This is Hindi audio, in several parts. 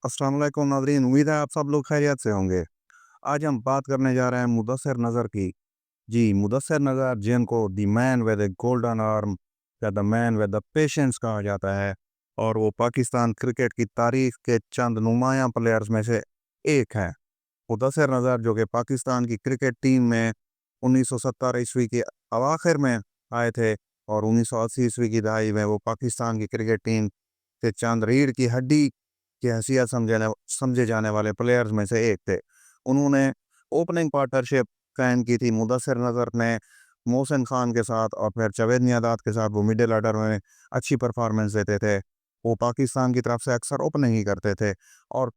अस्सलाम वालेकुम नाज़रीन, उम्मीद है आप सब लोग खैरियत से होंगे। आज हम बात करने जा रहे हैं मुदस्सिर नज़र की। जी, मुदस्सिर नज़र जिनको the man with the golden arm या the man with the patience कहा जाता है, और वो पाकिस्तान क्रिकेट की तारीख के चंद नुमायाँ प्लेयर्स में से एक हैं। मुदस्सिर नज़र जो कि पाकिस्तान की क्रिकेट टीम में 1970 ईस्वी के अवाखिर में आए थे, और 1980 ईस्वी की दहाई में वो पाकिस्तान की क्रिकेट टीम के चंद रीढ़ की हड्डी की हैसियत समझे जाने वाले प्लेयर्स में से एक थे। उन्होंने ओपनिंग पार्टनरशिप कायम की थी मुदस्सिर नज़र ने मोहसिन खान के साथ, और फिर जावेद मियांदाद के साथ वो मिडिल ऑर्डर में अच्छी परफॉर्मेंस देते थे। वो पाकिस्तान की तरफ से अक्सर ओपनिंग ही करते थे, और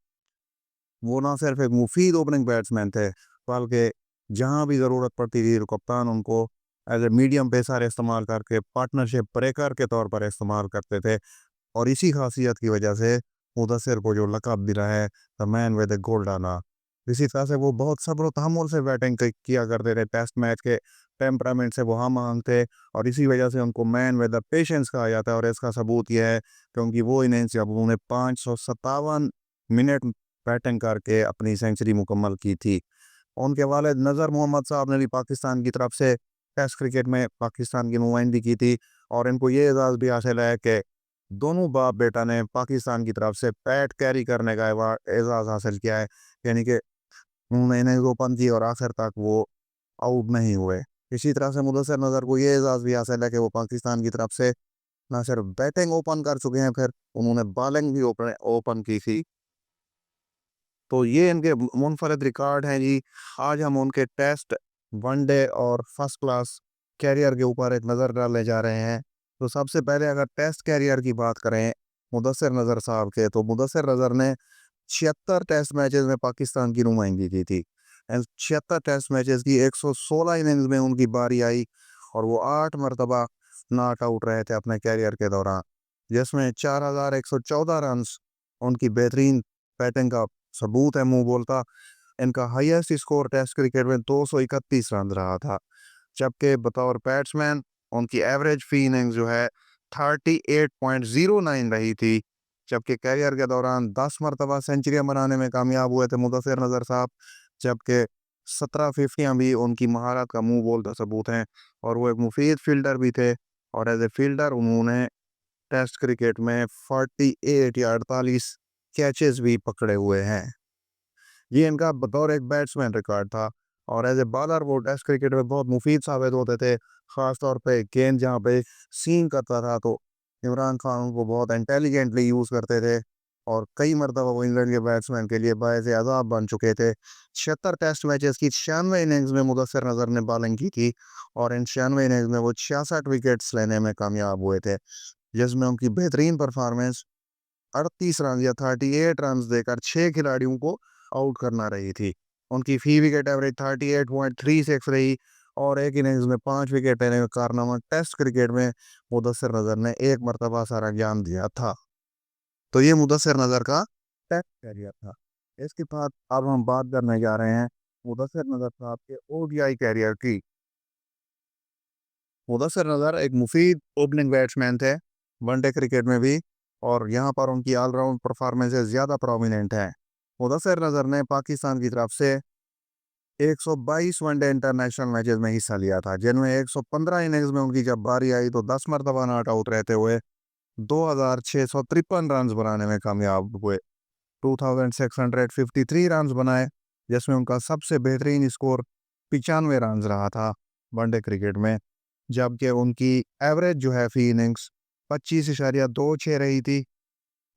वो ना सिर्फ एक मुफीद ओपनिंग बैट्समैन थे, बल्कि जहाँ भी ज़रूरत पड़ती थी तो कप्तान उनको एज ए मीडियम पेसर इस्तेमाल करके पार्टनरशिप ब्रेकर के तौर पर इस्तेमाल करते थे। और इसी खासियत की वजह से मुदस्सिर को जो लक़ब मिला है the man with the golden arm. इसी तरह से वो बहुत सब्र व तहम्मुल से बैटिंग किया करते थे। टेस्ट मैच के टेम्परामेंट से वो हम आहंग थे, और इसी वजह से उनको मैन विद द पेशेंस कहा जाता है। और इसका सबूत यह है कि उनकी वो इनिंग्स जब उन्होंने 557 मिनट बैटिंग करके अपनी सेंचुरी मुकम्मल की थी। उनके वालिद नज़र मोहम्मद साहब ने भी पाकिस्तान की तरफ से टेस्ट क्रिकेट में पाकिस्तान की नुमाइंदगी की थी, और इनको ये एजाज़ भी हासिल है कि दोनों बाप बेटा ने पाकिस्तान की तरफ से पैट कैरी करने का एजाज़ हासिल किया है। यानी कि उन्होंने इनिंग्स ओपन की और आखिर तक वो आउट नहीं हुए। इसी तरह से मुदस्सिर नज़र को ये एजाज़ भी हासिल है कि वो पाकिस्तान की तरफ से ना सिर्फ बैटिंग ओपन कर चुके हैं, फिर उन्होंने बॉलिंग भी ओपन की थी। तो ये इनके मुनफरद रिकॉर्ड हैं जी। आज हम उनके टेस्ट, वनडे और फर्स्ट क्लास कैरियर के ऊपर एक नज़र डालने जा रहे हैं। तो सबसे पहले अगर टेस्ट कैरियर की बात करें मुदस्सिर नज़र साहब के, तो मुदस्सिर नज़र ने 76 टेस्ट मैचेस में पाकिस्तान की नुमाइंदगी की थी। एंड 76 टेस्ट मैचेस की 116 इनिंग्स में उनकी बारी आई, और वो 8 मरतबा नॉट आउट रहे थे अपने कैरियर के दौरान, जिसमें 4114 रन उनकी बेहतरीन बैटिंग का सबूत है, मुंह बोलता। इनका हाईएस्ट स्कोर टेस्ट क्रिकेट में 231 रन रहा था, जबकि बतौर बैट्समैन उनकी एवरेज फी इनिंग्स जो है 38.09 रही थी। जबकि कैरियर के दौरान 10 मरतबा सेंचुरियां बनाने में कामयाब हुए थे मुदस्सिर नज़र साहब, जबकि 17 फिफ्टियां भी उनकी महारत का मुंह बोलता सबूत हैं। और वो एक मुफीद फील्डर भी थे, और एज ए फील्डर उन्होंने टेस्ट क्रिकेट में 48 या 48 कैचेस भी पकड़े हुए हैं। ये इनका बतौर एक बैट्समैन रिकॉर्ड था, और एज ए बॉलर वो टेस्ट क्रिकेट में बहुत मुफीद साबित होते थे। ख़ास तौर पे गेंद जहाँ पे सीम करता था, तो इमरान खान उनको बहुत इंटेलिजेंटली यूज़ करते थे, और कई मरतबा वो इंग्लैंड के बैट्समैन के लिए बायस अज़ाब बन चुके थे। 76 टेस्ट मैचेस की 96 इनिंग्स में मुदस्सिर नज़र ने बॉलिंग की थी, और इन 96 इनिंग्स में वो 66 विकेट्स लेने में कामयाब हुए थे, जिसमें उनकी बेहतरीन परफॉर्मेंस 38 रन या 38 रन्स देकर 6 खिलाड़ियों को आउट करना रही थी। उनकी फी विकेट एवरेज 38.36 रही, और एक इनिंग्स में 5 विकेट लेने का कारनामा टेस्ट क्रिकेट में मुदस्सिर नज़र ने एक मरतबा सारा अंजाम दिया था। तो ये मुदस्सिर नज़र का टेस्ट कैरियर था। इसके बाद अब हम बात करने जा रहे हैं मुदस्सिर नज़र साहब के ओडीआई कैरियर की। मुदस्सिर नज़र एक मुफीद ओपनिंग बैट्समैन थे, वनडे क्रिकेट में भी, और यहाँ पर उनकी ऑलराउंड परफॉर्मेंसेस ज़्यादा प्रोमिनेंट हैं। मुदस्सिर नज़र ने पाकिस्तान की तरफ से 122 वनडे इंटरनेशनल मैचेस में हिस्सा लिया था, जिनमें 115 इनिंग्स में उनकी जब बारी आई तो 10 मरतबा नॉट आउट रहते हुए 2653 रन बनाने में कामयाब हुए। 2653 रन बनाए, जिसमें उनका सबसे बेहतरीन स्कोर 95 रन रहा था वनडे क्रिकेट में। जबकि उनकी एवरेज जो है फी इनिंग्स 25.26 रही थी।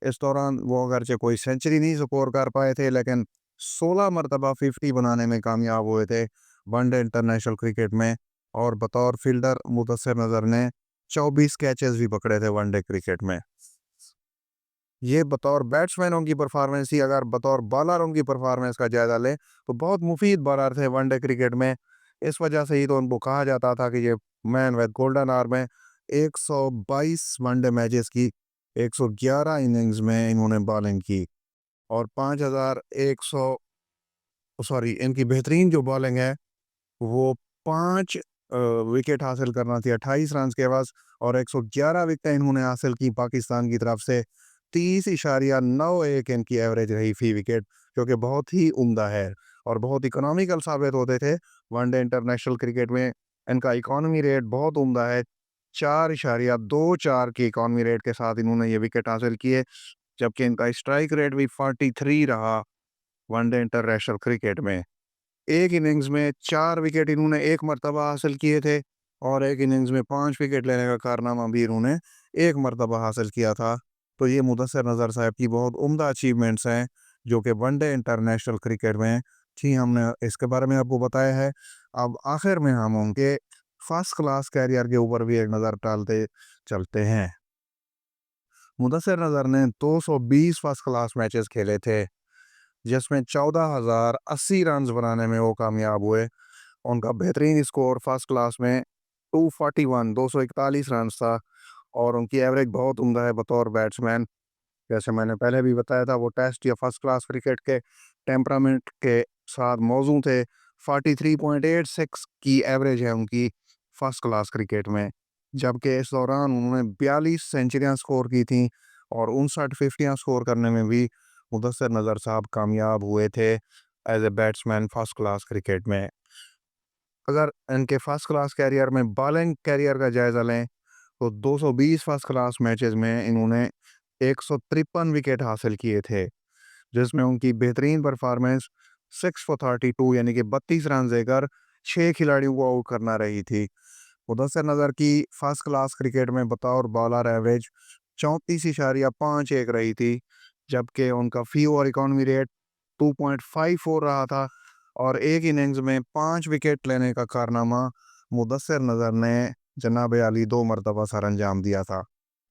इस दौरान वो अगरचे कोई सेंचुरी नहीं स्कोर कर पाए थे, लेकिन 16 मरतबा 50 बनाने में कामयाब हुए थे वनडे इंटरनेशनल क्रिकेट में। और बतौर फील्डर मुदस्सिर नज़र ने 24 कैचेस भी पकड़े थे वनडे क्रिकेट में। ये बतौर बैट्समैन उनकी परफॉर्मेंस थी। अगर बतौर बॉलर उनकी परफॉर्मेंस का जायज़ा लें तो बहुत मुफीद बॉलर थे वनडे क्रिकेट में। इस वजह से ही तो उनको कहा जाता था कि ये मैन विद गोल्डन आर्म है। 122 वनडे मैचेस की 111 इनिंग्स में इन्होंने बॉलिंग की, और 5100 सॉरी, इनकी बेहतरीन जो बॉलिंग है वो 5 विकेट हासिल करना थी 28 रन के एवज़, और 111 विकेटें इन्होंने हासिल की पाकिस्तान की तरफ से 30.91 इनकी एवरेज रही फी विकेट, जो कि बहुत ही उम्दा है और बहुत इकोनॉमिकल साबित होते थे। वनडे इंटरनेशनल क्रिकेट में इनका इकॉनमी रेट बहुत उम्दा है। 4.24 की इकॉनमी रेट के साथ इन्होंने ये विकेट हासिल किए, जबकि इनका स्ट्राइक रेट भी 43 रहा वनडे इंटरनेशनल क्रिकेट में। एक इनिंग्स में 4 विकेट इन्होंने एक मर्तबा हासिल किए थे और एक इनिंग्स में 5 विकेट लेने का कारनामा भी इन्होंने एक मर्तबा हासिल किया था। तो ये मुदस्सिर नज़र साहब की बहुत उम्दा अचीवमेंट्स हैं, जो कि वनडे इंटरनेशनल क्रिकेट में थी। हमने इसके बारे में आपको बताया है। अब आखिर में हम उनके फर्स्ट क्लास कैरियर के ऊपर भी एक नज़र डालते चलते हैं। मुदस्सिर नज़र ने 220 फर्स्ट क्लास मैचेस खेले थे, जिसमें 14,080 रन बनाने में वो कामयाब हुए। उनका बेहतरीन स्कोर फर्स्ट क्लास में 241 रन था और उनकी एवरेज बहुत उम्दा है बतौर बैट्समैन। जैसे मैंने पहले भी बताया था, वो टेस्ट या फर्स्ट क्लास क्रिकेट के टेम्परामेंट के साथ मौजू थे। 43.86 की एवरेज है उनकी फर्स्ट क्लास क्रिकेट में, जबकि इस दौरान उन्होंने 42 सेंचुरियां स्कोर की थी और 59 फिफ्टियां स्कोर करने में भी मुदस्सिर नज़र साहब कामयाब हुए थे as a batsman first class cricket में। अगर इनके फर्स्ट क्लास कैरियर में बॉलिंग कैरियर का जायज़ा लें, तो 220 फर्स्ट क्लास मैचेस में इन्होंने 153 विकेट हासिल किए थे, जिसमें उनकी बेहतरीन परफॉर्मेंस 6 फॉर 32 यानी कि 32 रन देकर 6 खिलाड़ियों को आउट करना रही थी। मुदस्सिर नज़र की फर्स्ट क्लास क्रिकेट में बतौर बॉलर एवरेज 34.51 रही थी, जबकि उनका फी ओवर इकॉनमी रेट 2.54 रहा था और एक इनिंग्स में 5 विकेट लेने का कारनामा मुदस्सिर नज़र ने जनाब अली 2 मरतबा सर अंजाम दिया था।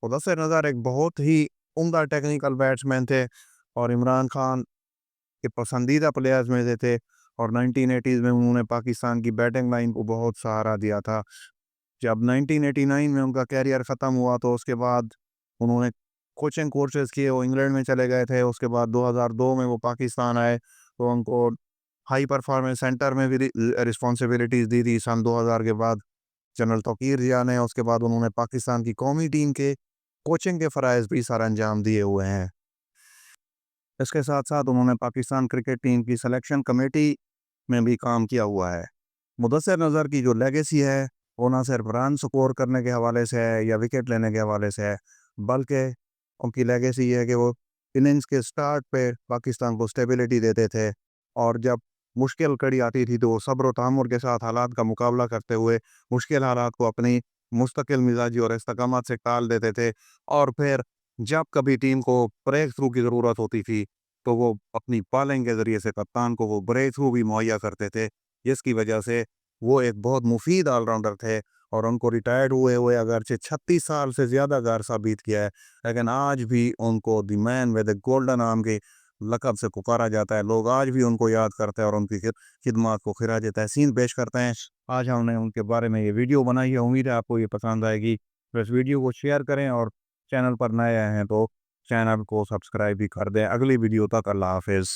मुदस्सिर नज़र एक बहुत ही उम्दा टेक्निकल बैट्समैन थे और इमरान खान के पसंदीदा प्लेयर्स में से थे और 1980s में उन्होंने पाकिस्तान की बैटिंग लाइन को बहुत सहारा दिया था। जब 1989 में उनका कैरियर ख़त्म हुआ, तो उसके बाद उन्होंने कोचिंग कोर्सेज़ किए, वो इंग्लैंड में चले गए थे। उसके बाद 2002 में वो पाकिस्तान आए, तो उनको हाई परफॉर्मेंस सेंटर में भी रिस्पॉन्सिबिलिटीज़ दी थी सन 2000 के बाद जनरल तौकीर जिया ने। उसके बाद उन्होंने पाकिस्तान की कौमी टीम के कोचिंग के फ़राइज़ भी सर अंजाम दिए हुए हैं। इसके साथ-साथ उन्होंने पाकिस्तान क्रिकेट टीम की सिलेक्शन कमेटी में भी काम किया हुआ है। मुदस्सिर नज़र की जो लेगेसी है, वो ना सिर्फ रन स्कोर करने के हवाले से है या विकेट लेने के हवाले से है, बल्कि उनकी लेगेसी ये है कि वो इनिंग्स के स्टार्ट पे पाकिस्तान को स्टेबिलिटी देते थे और जब मुश्किल घड़ी आती थी, तो वो सब्र और तहम्मुल के साथ हालात का मुकाबला करते हुए मुश्किल हालात को अपनी मुस्तकिल मिजाजी और इस्तकामत से टाल देते थे। और फिर जब कभी टीम को ब्रेक थ्रू की ज़रूरत होती थी, तो वो अपनी बॉलिंग के ज़रिए से कप्तान को वो ब्रेक थ्रू भी मुहैया करते थे, जिसकी वजह से वो एक बहुत मुफीद ऑलराउंडर थे और उनको रिटायर्ड हुए हुए अगरचे 36 साल से ज़्यादा का अरसा बीत गया है, लेकिन आज भी उनको the man with the golden arm के लक़ब से पुकारा जाता है। लोग आज भी उनको याद करते हैं और उनकी खिदमत को खिराज तहसीन पेश करते हैं। आज हमने उनके बारे में ये वीडियो बनाई है, उम्मीद है आपको ये पसंद आएगी। तो इस वीडियो को शेयर करें और चैनल पर नए आए हैं तो चैनल को सब्सक्राइब भी कर दें। अगली वीडियो तक अल्लाह हाफ़िज़।